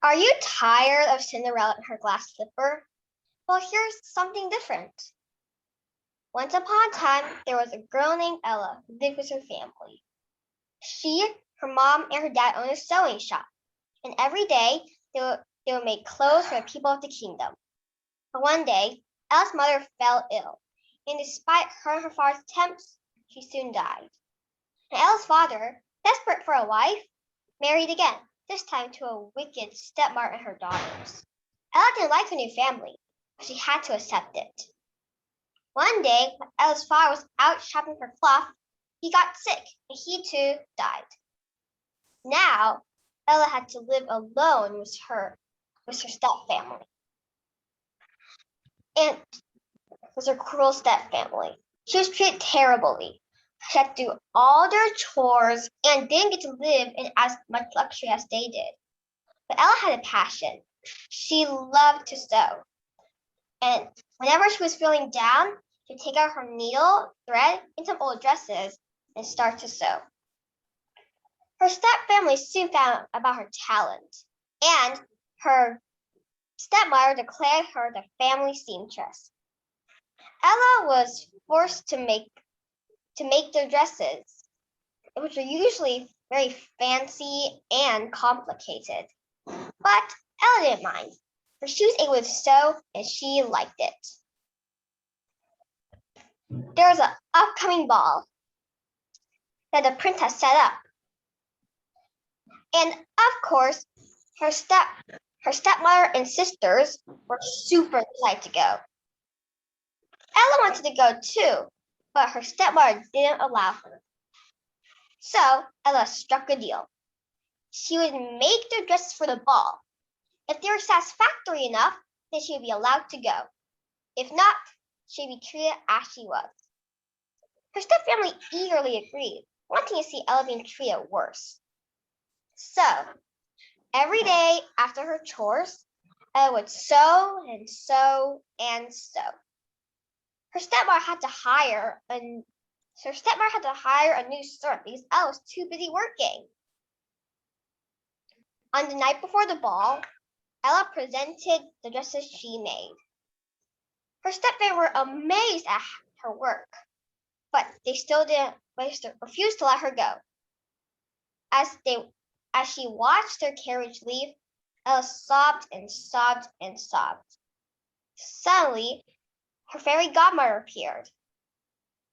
Are you tired of Cinderella and her glass slipper? Well, here's something different. Once upon a time, there was a girl named Ella who lived with her family. She, her mom, and her dad owned a sewing shop, and every day they would make clothes for the people of the kingdom. But one day, Ella's mother fell ill, and despite her and her father's attempts, she soon died. And Ella's father, desperate for a wife, married again, this time to a wicked stepmother and her daughters. Ella didn't like her new family, but she had to accept it. One day, when Ella's father was out shopping for cloth, he got sick, and he too died. Now, Ella had to live alone with her stepfamily, and was her cruel stepfamily. She was treated terribly. She had to do all their chores and didn't get to live in as much luxury as they did. But Ella had a passion. She loved to sew. And whenever she was feeling down, she'd take out her needle, thread, and some old dresses and start to sew. Her stepfamily soon found out about her talent, and her stepmother declared her the family seamstress. Ella was forced to make their dresses, which are usually very fancy and complicated. But Ella didn't mind, for she was able to sew and she liked it. There was an upcoming ball that the prince had set up. And of course, her stepmother and sisters were super excited to go. Ella wanted to go too, but her stepmother didn't allow her. So Ella struck a deal. She would make their dresses for the ball. If they were satisfactory enough, then she would be allowed to go. If not, she'd be treated as she was. Her stepfamily eagerly agreed, wanting to see Ella being treated worse. So, every day after her chores, Ella would sew and sew and sew. Her stepmother had to hire a new servant because Ella was too busy working. On the night before the ball, Ella presented the dresses she made. Her stepfamily were amazed at her work, but they refused to let her go. As she watched their carriage leave, Ella sobbed and sobbed and sobbed. Suddenly, her fairy godmother appeared.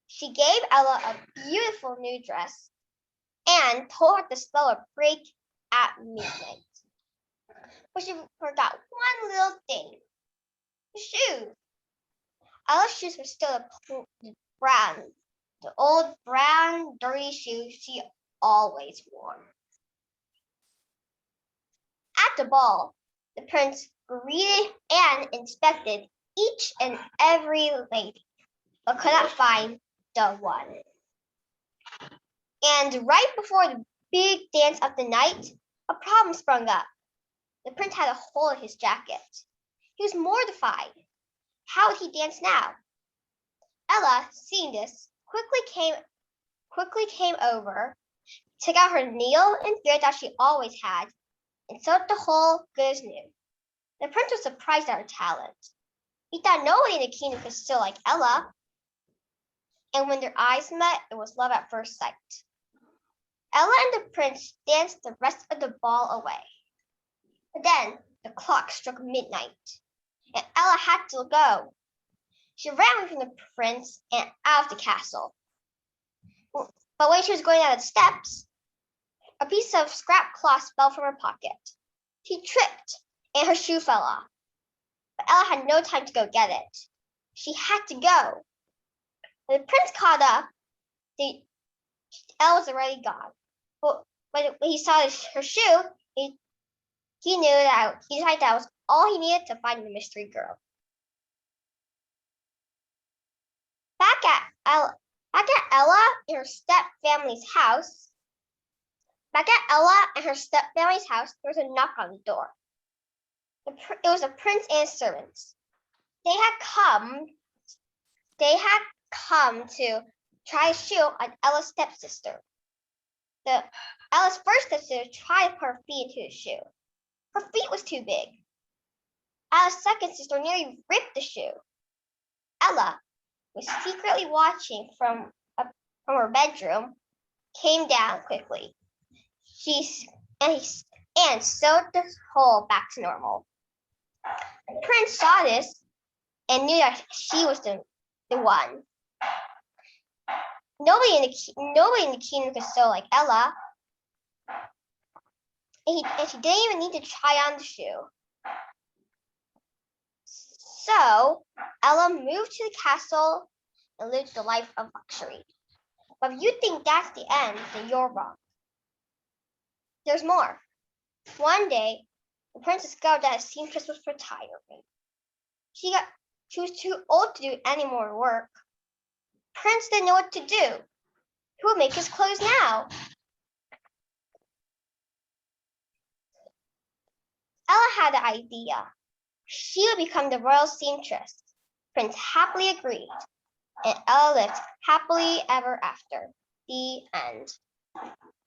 She gave Ella a beautiful new dress and told her the spell would break at midnight. But she forgot one little thing: the shoes. Ella's shoes were still the old brown, dirty shoes she always wore. At the ball, the prince greeted and inspected each and every lady, but could not find the one. And right before the big dance of the night, a problem sprung up. The prince had a hole in his jacket. He was mortified. How would he dance now? Ella, seeing this, quickly came over, took out her needle and thread that she always had, and sewed the hole good as new. The prince was surprised at her talent. He thought nobody in the kingdom could sew like Ella. And when their eyes met, it was love at first sight. Ella and the prince danced the rest of the ball away. But then the clock struck midnight, and Ella had to go. She ran away from the prince and out of the castle. But when she was going down the steps, a piece of scrap cloth fell from her pocket. She tripped, and her shoe fell off. But Ella had no time to go get it. She had to go. When the prince caught up, Ella was already gone. But when he saw her shoe, he decided that was all he needed to find the mystery girl. Back at Ella and her stepfamily's house, there was a knock on the door. It was the prince and his servants. They had come to try a shoe on Ella's stepsister. Ella's first stepsister tried to put her feet into the shoe, Her feet was too big. Ella's second sister nearly ripped the shoe. Ella, who was secretly watching from her bedroom, came down quickly. And sewed the hole back to normal. The prince saw this and knew that she was the one. Nobody in the kingdom could sew like Ella. And she didn't even need to try on the shoe. So Ella moved to the castle and lived the life of luxury. But if you think that's the end, then you're wrong. There's more. One day, the prince discovered that his seamstress was retiring. She was too old to do any more work. Prince didn't know what to do. Who would make his clothes now? Ella had an idea. She would become the royal seamstress. Prince happily agreed, and Ella lived happily ever after. The end.